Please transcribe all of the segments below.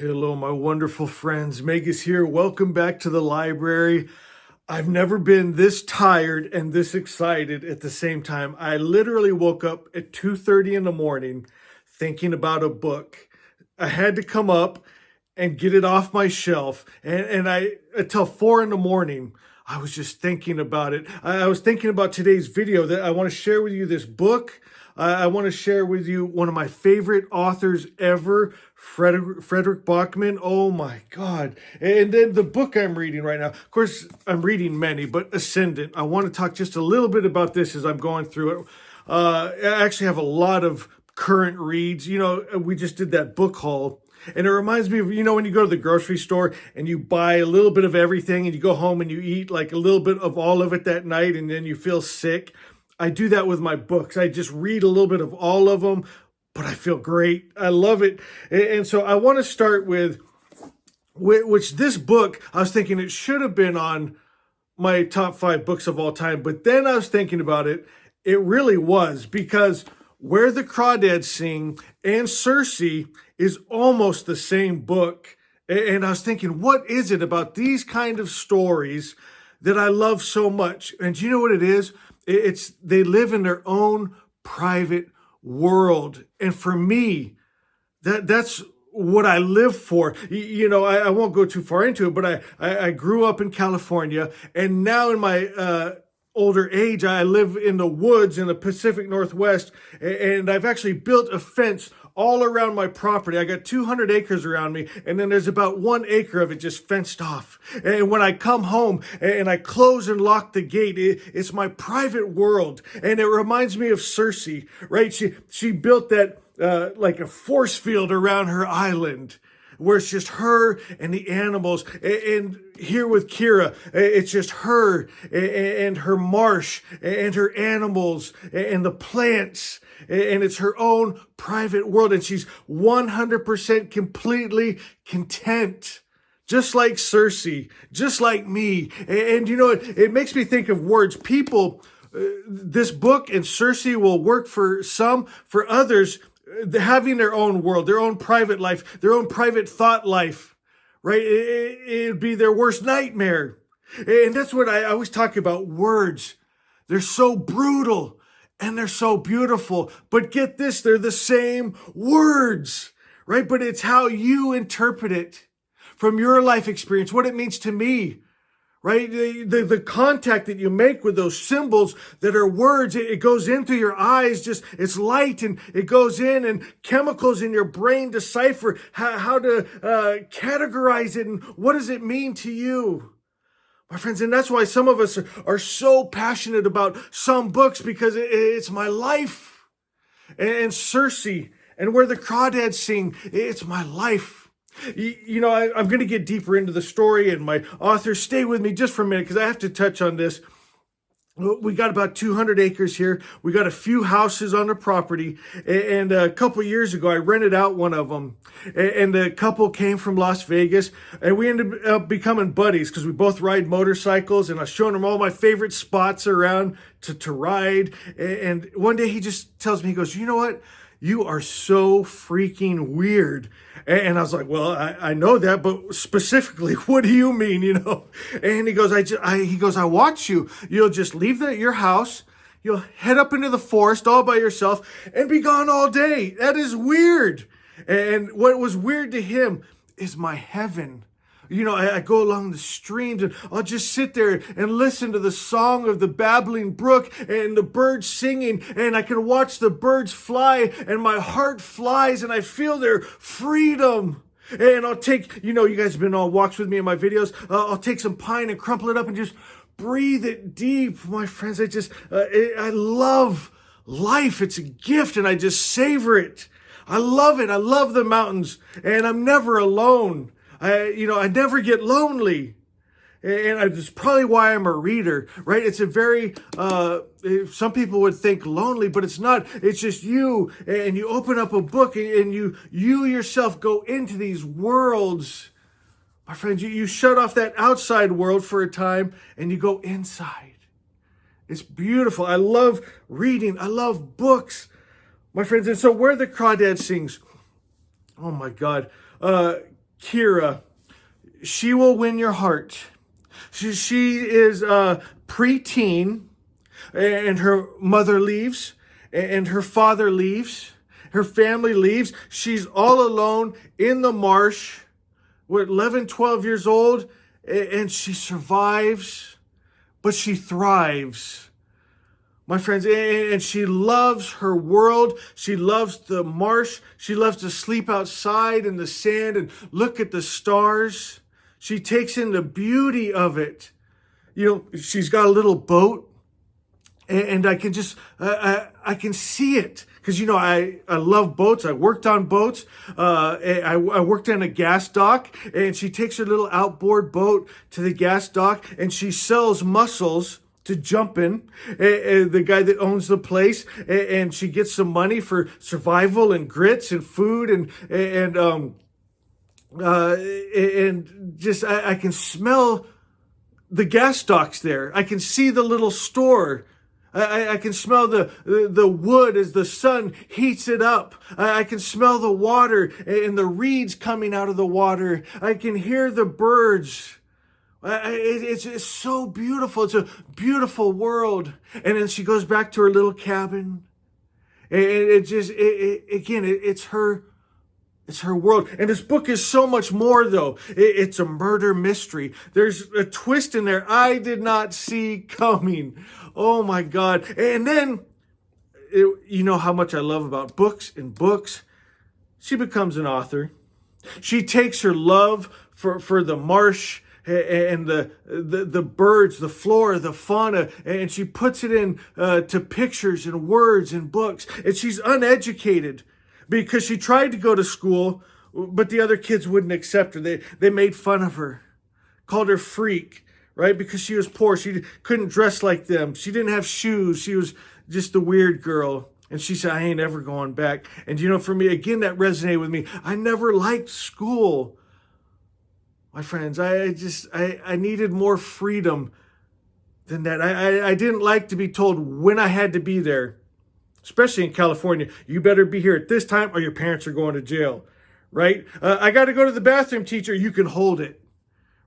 Hello, my wonderful friends. Megas here. Welcome back to the library. I've never been this tired and this excited at the same time. I literally woke up at 2:30 in the morning thinking about a book. I had to come up and get it off my shelf. And I until 4 in the morning, I was just thinking about it. I was thinking about today's video that I want to share with you this book. I want to share with you one of my favorite authors ever, Frederick Bachman. Oh my God. And then the book I'm reading right now, of course, I'm reading many, but Ascendant. I want to talk just a little bit about this as I'm going through it. I actually have a lot of current reads. You know, we just did that book haul. And it reminds me of, when you go to the grocery store and you buy a little bit of everything and you go home and you eat like a little bit of all of it that night and then you feel sick. I do that with my books. I just read a little bit of all of them, but I feel great. I love it. And so I want to start with which this book, I was thinking it should have been on my top 5 books of all time. But then I was thinking about it. It really was, because Where the Crawdads Sing and Circe is almost the same book. And I was thinking, what is it about these kind of stories that I love so much? And do you know what it is? They live in their own private world. And for me, that's what I live for. I won't go too far into it, but I grew up in California, and now in my older age, I live in the woods in the Pacific Northwest, and I've actually built a fence all around my property. I got 200 acres around me, and then there's about 1 acre of it just fenced off. And when I come home and I close and lock the gate, it's my private world. And it reminds me of Circe, right? She built that like a force field around her island, where it's just her and the animals. And here with Kira, it's just her and her marsh and her animals and the plants. And it's her own private world. And she's 100% completely content. Just like Circe, just like me. And it makes me think of words. People, this book and Circe will work for some, for others, having their own world, their own private life, their own private thought life, right? It'd be their worst nightmare. And that's what I always talk about, words. They're so brutal and they're so beautiful. But get this, they're the same words, right? But it's how you interpret it from your life experience, what it means to me. Right? The contact that you make with those symbols that are words, it goes in through your eyes, it's light, and it goes in, and chemicals in your brain decipher how to categorize it and what does it mean to you. My friends, and that's why some of us are so passionate about some books, because it's my life. And Circe and Where the Crawdads Sing, it's my life. I'm going to get deeper into the story, and my authors, stay with me just for a minute because I have to touch on this. We got about 200 acres here. We got a few houses on the property. And a couple years ago, I rented out one of them. And the couple came from Las Vegas. And we ended up becoming buddies because we both ride motorcycles. And I was showing them all my favorite spots around to ride. And one day he just tells me, he goes, "You know what? You are so freaking weird." And I was like, "Well, I know that, but specifically, what do you mean, And he goes, I watch you. You'll just leave your house. You'll head up into the forest all by yourself and be gone all day. That is weird." And what was weird to him is my heaven. I go along the streams and I'll just sit there and listen to the song of the babbling brook and the birds singing, and I can watch the birds fly, and my heart flies and I feel their freedom. And I'll take, you guys have been on walks with me in my videos. I'll take some pine and crumple it up and just breathe it deep. My friends, I love life. It's a gift and I just savor it. I love it. I love the mountains, and I'm never alone. I never get lonely. And it's probably why I'm a reader, right? It's a very, some people would think lonely, but it's not. It's just you, and you open up a book and you yourself go into these worlds. My friends, you shut off that outside world for a time and you go inside. It's beautiful. I love reading. I love books, my friends. And so Where the Crawdads Sings, oh my God. Kira, she will win your heart. She is a preteen, and her mother leaves, and her father leaves, her family leaves. She's all alone in the marsh, 11, 12 years old, and she survives, but she thrives. My friends, and she loves her world. She loves the marsh. She loves to sleep outside in the sand and look at the stars. She takes in the beauty of it. She's got a little boat, and I can just, I can see it. Because, I love boats. I worked on boats. I worked on a gas dock, and she takes her little outboard boat to the gas dock, and she sells mussels to jump in, the guy that owns the place, and she gets some money for survival and grits and food, and just I can smell the gas docks there. I can see the little store. I can smell the wood as the sun heats it up. I can smell the water and the reeds coming out of the water. I can hear the birds. It's so beautiful. It's a beautiful world. And then she goes back to her little cabin. And it's her world. And this book is so much more, though. It's a murder mystery. There's a twist in there I did not see coming. Oh my God. And then, you know how much I love about books and books. She becomes an author. She takes her love for the marsh and the birds, the flora, the fauna, and she puts it in to pictures and words and books. And she's uneducated because she tried to go to school, but the other kids wouldn't accept her. They made fun of her, called her freak, right? Because she was poor. She couldn't dress like them. She didn't have shoes. She was just a weird girl. And she said, I ain't ever going back. And for me, again, that resonated with me. I never liked school. My friends, I needed more freedom than that. I didn't like to be told when I had to be there, especially in California. You better be here at this time or your parents are going to jail, right? I got to go to the bathroom, teacher. You can hold it,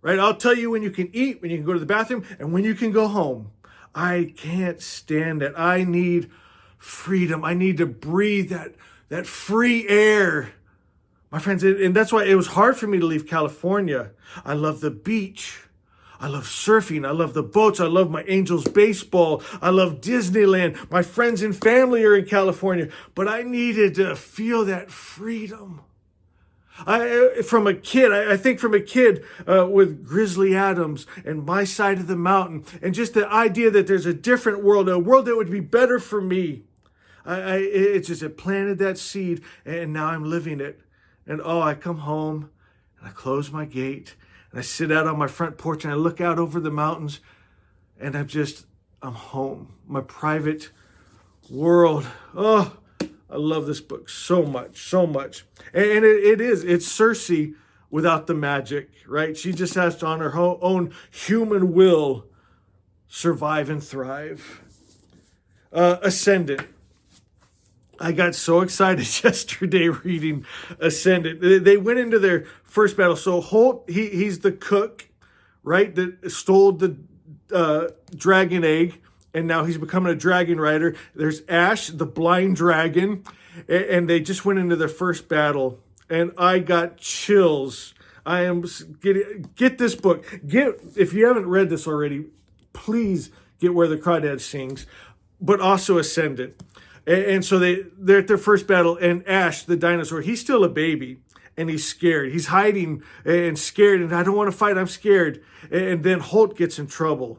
right? I'll tell you when you can eat, when you can go to the bathroom, and when you can go home. I can't stand it. I need freedom. I need to breathe that free air. My friends, and that's why it was hard for me to leave California. I love the beach. I love surfing. I love the boats. I love my Angels baseball. I love Disneyland. My friends and family are in California. But I needed to feel that freedom. I think from a kid with Grizzly Adams and My Side of the Mountain, and just the idea that there's a different world, a world that would be better for me. It planted that seed, and now I'm living it. And I come home and I close my gate and I sit out on my front porch and I look out over the mountains and I'm home. My private world. Oh, I love this book so much, so much. And it's Circe without the magic, right? She just has to, on her own human will, survive and thrive. Ascendant. I got so excited yesterday reading Ascendant. They went into their first battle. So Holt, he's the cook, right, that stole the dragon egg, and now he's becoming a dragon rider. There's Ash, the blind dragon, and they just went into their first battle, and I got chills. I am get this book. If you haven't read this already, please get Where the Crawdad Sings, but also Ascendant. And so they're at their first battle, and Ash, the dinosaur, he's still a baby, and he's scared. He's hiding and scared, and I don't want to fight, I'm scared. And then Holt gets in trouble,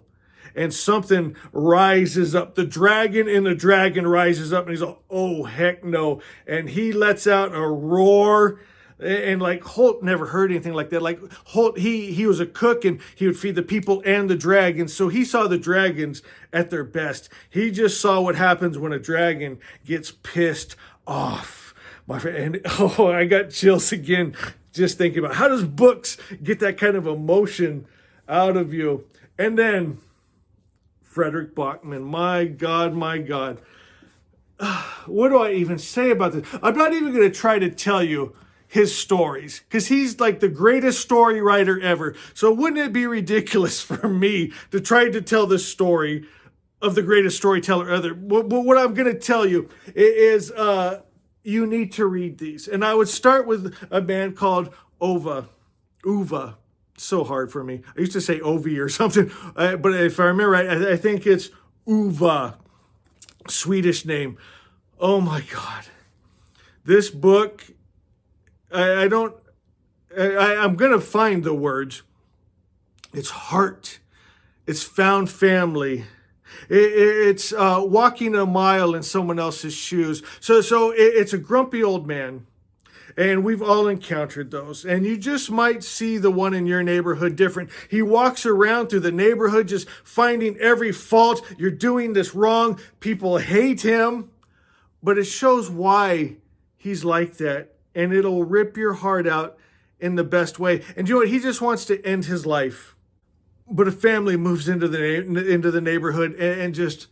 and something rises up. The dragon in the dragon rises up, and he's like, oh, heck no. And he lets out a roar, and like Holt never heard anything like that. Like Holt, he was a cook, and he would feed the people and the dragons. So he saw the dragons at their best. He just saw what happens when a dragon gets pissed off. My friend, and I got chills again just thinking about how does books get that kind of emotion out of you. And then Frederick Bachman, my God. What do I even say about this? I'm not even going to try to tell you, his stories because he's like the greatest story writer ever. So wouldn't it be ridiculous for me to try to tell the story of the greatest storyteller ever? What I'm going to tell you is you need to read these. And I would start with a man called Uva. So hard for me. I used to say Ovi or something, but if I remember right, I think it's Uva, Swedish name. Oh my God. This book, I'm going to find the words. It's heart. It's found family. It's walking a mile in someone else's shoes. So it's a grumpy old man. And we've all encountered those. And you just might see the one in your neighborhood different. He walks around through the neighborhood just finding every fault. You're doing this wrong. People hate him. But it shows why he's like that. And it'll rip your heart out in the best way. And you know what? He just wants to end his life. But a family moves into the neighborhood and just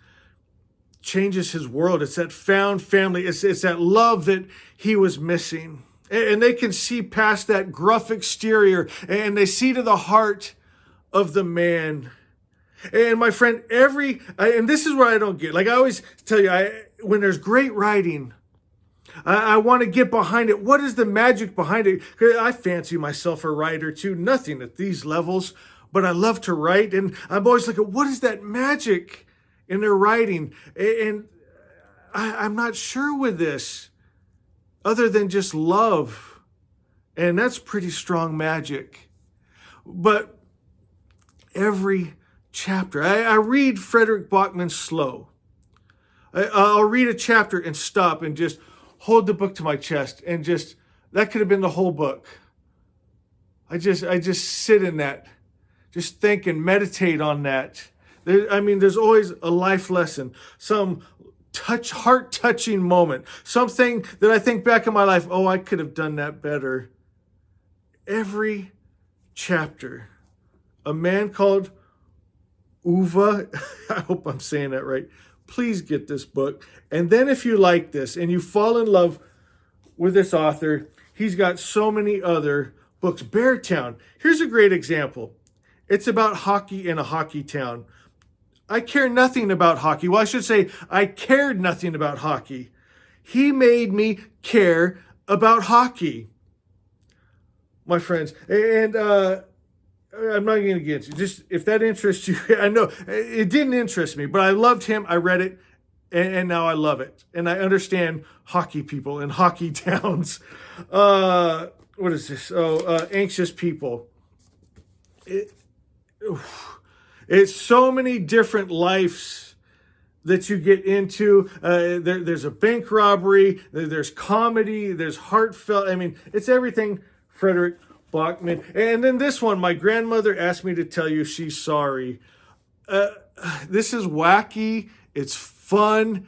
changes his world. It's that found family. It's that love that he was missing. And they can see past that gruff exterior and they see to the heart of the man. And my friend, and this is what I don't get. Like I always tell you, when there's great writing, I want to get behind it. What is the magic behind it? I fancy myself a writer too. Nothing at these levels, but I love to write. And I'm always looking, what is that magic in their writing? And I'm not sure with this. Other than just love. And that's pretty strong magic. But every chapter, I read Frederick Bachman slow. I'll read a chapter and stop and just hold the book to my chest and just, that could have been the whole book. I just sit in that, just think and meditate on that. There's always a life lesson, some heart-touching moment, something that I think back in my life, oh, I could have done that better. Every chapter, a man called Uva, I hope I'm saying that right, please get this book. And then if you like this and you fall in love with this author, he's got so many other books. Beartown, here's a great example. It's about hockey in a hockey town. I care nothing about hockey. Well, I should say I cared nothing about hockey. He made me care about hockey, my friends. And I'm not going to get into it. Just if that interests you, I know it didn't interest me, but I loved him. I read it, and now I love it. And I understand hockey people and hockey towns. What is this? Anxious People. It's so many different lives that you get into. There's a bank robbery. There's comedy. There's heartfelt. It's everything Frederick Bachman. And then this one, my grandmother asked me to tell you she's sorry. This is wacky. It's fun.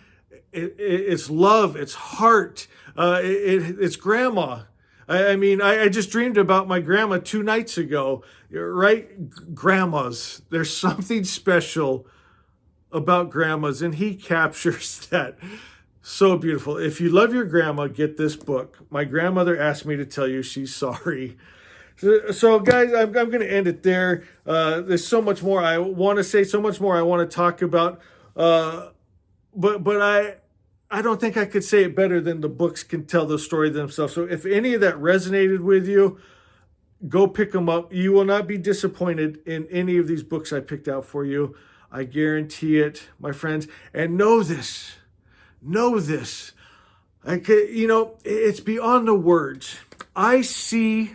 It's love. It's heart. It's grandma. I just dreamed about my grandma 2 nights ago, right? Grandmas. There's something special about grandmas, and he captures that so beautiful. If you love your grandma, get this book. My grandmother asked me to tell you she's sorry. So guys, I'm going to end it there. There's so much more I want to say, so much more I want to talk about. But I don't think I could say it better than the books can tell the story themselves. So if any of that resonated with you, go pick them up. You will not be disappointed in any of these books I picked out for you. I guarantee it, my friends. And know this. It's beyond the words. I see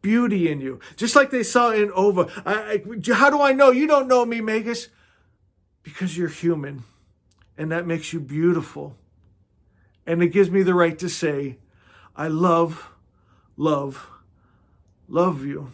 beauty in you. Just like they saw in Ova. How do I know? You don't know me, Magus. Because you're human. And that makes you beautiful. And it gives me the right to say, I love you.